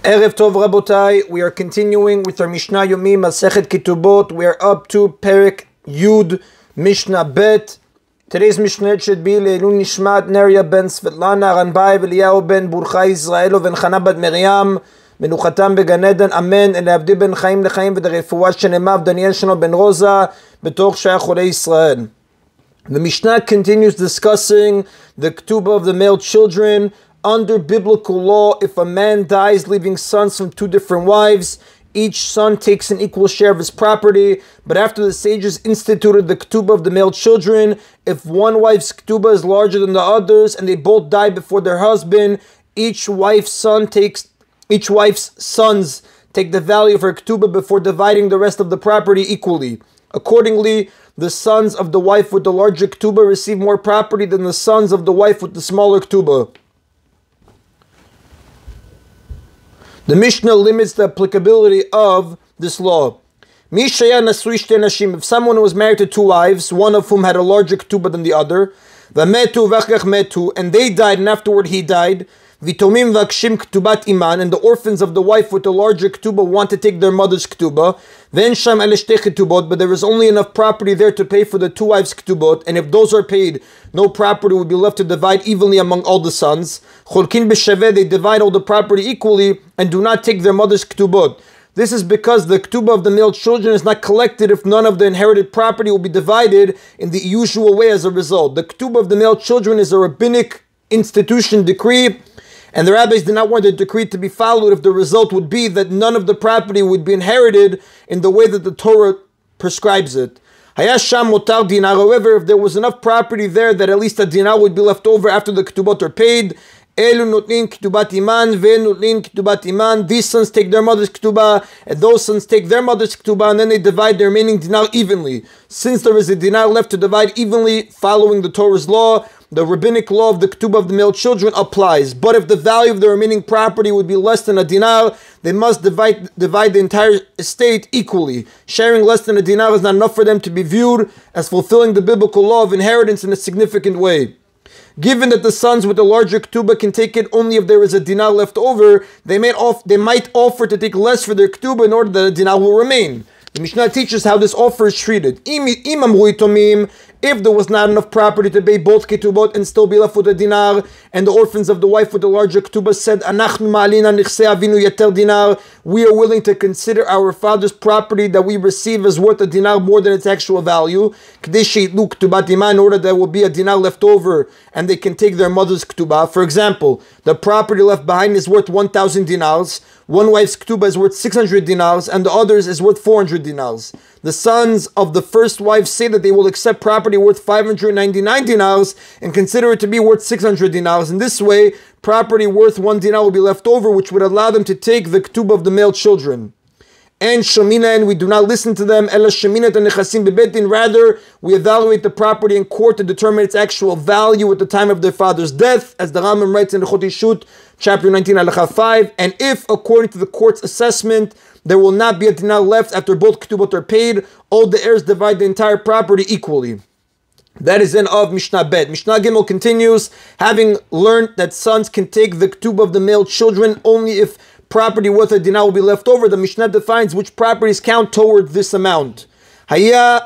Erev Tov Rabotai, we are continuing with our Mishna Yomi, Masechet Ketubot. We are up to Perek Yud, Mishnah Bet. Today's Mishnah should be Leilun Nishmat Neria ben Svetlana, Ranbai, Eliyahu ben Burchai, Israelo ben Chana bat Miriam, Menuchatam began Eden, Amen, Elabdi ben Chaim lechaim, v'derefuah shenemav, Daniel sheno ben Rosa, betoch shayach Cholei Israel. The Mishnah continues discussing the Ketubah of the male children. Under biblical law, if a man dies leaving sons from two different wives, each son takes an equal share of his property. But after the sages instituted the ketubah of the male children, if one wife's ketubah is larger than the others and they both die before their husband, each wife's sons take the value of her ketubah before dividing the rest of the property equally. Accordingly, the sons of the wife with the larger ketubah receive more property than the sons of the wife with the smaller ketubah. The Mishnah limits the applicability of this law. Nashim, if someone was married to two wives, one of whom had a larger ketubah than the other, and they died, and afterward he died, and the orphans of the wife with the larger ketubah want to take their mother's ketubah, but there is only enough property there to pay for the two wives' ketubot, and if those are paid, no property would be left to divide evenly among all the sons. They divide all the property equally and do not take their mother's ketubot. This is because the ketubah of the male children is not collected if none of the inherited property will be divided in the usual way as a result. The ketubah of the male children is a rabbinic institution decree, and the rabbis did not want the decree to be followed if the result would be that none of the property would be inherited in the way that the Torah prescribes it. However, if there was enough property there that at least a dinar would be left over after the ketubot are paid, these sons take their mother's ketubah, and those sons take their mother's ketubah, and then they divide the remaining dinar evenly. Since there is a dinar left to divide evenly following the Torah's law, the rabbinic law of the ketubah of the male children applies. But if the value of the remaining property would be less than a dinar, they must divide the entire estate equally. Sharing less than a dinar is not enough for them to be viewed as fulfilling the biblical law of inheritance in a significant way. Given that the sons with the larger ketubah can take it only if there is a dinar left over, they might offer to take less for their ketubah in order that a dinar will remain. The Mishnah teaches how this offer is treated. If there was not enough property to pay both ketubot and still be left with a dinar, and the orphans of the wife with the larger ketubah said, we are willing to consider our father's property that we receive as worth a dinar more than its actual value, in order there will be a dinar left over and they can take their mother's ketubah. For example, the property left behind is worth 1,000 dinars. One wife's ketubah is worth 600 dinars, and the other's is worth 400 dinars. The sons of the first wife say that they will accept property worth 599 dinars and consider it to be worth 600 dinars. In this way, property worth 1 dinar will be left over, which would allow them to take the ketubah of the male children. And shomina, and we do not listen to them. Ela shomina nechasim bebetin. Rather, we evaluate the property in court to determine its actual value at the time of their father's death, as the Rambam writes in the Chotishut, chapter 19, halacha 5. And if, according to the court's assessment, there will not be a dinar left after both ketubot are paid, all the heirs divide the entire property equally. That is end of Mishnah Bet. Mishnah Gimel continues, having learned that sons can take the ketubah of the male children only if property worth a dinar will be left over. The Mishnah defines which properties count toward this amount. If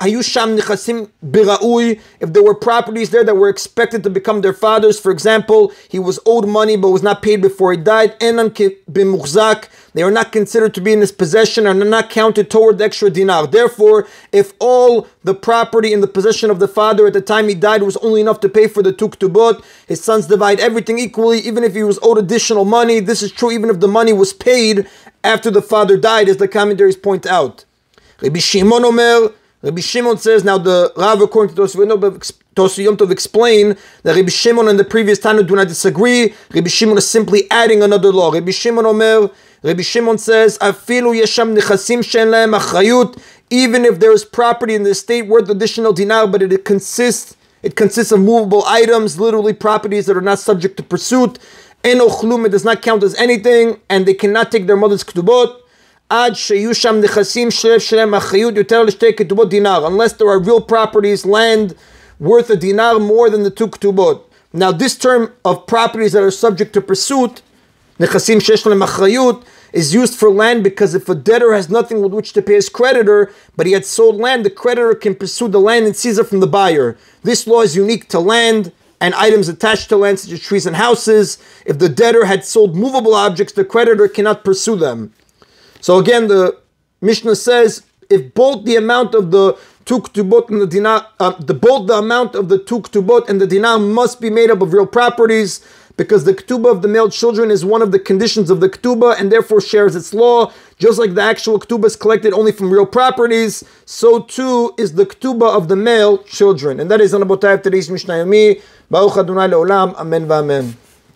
there were properties there that were expected to become their father's, for example, he was owed money but was not paid before he died, they are not considered to be in his possession and are not counted toward the extra dinar. Therefore, if all the property in the possession of the father at the time he died was only enough to pay for the two ketubot, his sons divide everything equally, even if he was owed additional money. This is true even if the money was paid after the father died, as the commentaries point out. Rabbi Shimon says, now the Rav, according to Tosfot Yom Tov, explain that Rabbi Shimon and the previous Tanu do not disagree. Rabbi Shimon is simply adding another law. Rabbi Shimon says, even if there is property in the estate worth additional dinar, but it consists of movable items, literally properties that are not subject to pursuit, it does not count as anything, and they cannot take their mother's ketubot. Unless there are real properties, land worth a dinar more than the two ketubot. Now this term of properties that are subject to pursuit Nechasim shesh lehem achrayut is used for land because if a debtor has nothing with which to pay his creditor, but he had sold land, the creditor can pursue the land and seize it from the buyer. This law is unique to land and items attached to land, such as trees and houses. If the debtor had sold movable objects, the creditor cannot pursue them. So again, the Mishnah says, if both the amount of the two Ketubot and the dinar, both the amount of the two Ketubot and the dinar must be made up of real properties, because the Ketubah of the male children is one of the conditions of the Ketubah and therefore shares its law. Just like the actual Ketubah is collected only from real properties, so too is the Ketubah of the male children. And that is on the bottom of today's Mishna Yomi. Baruch Adonai Le'olam. Amen v'amen.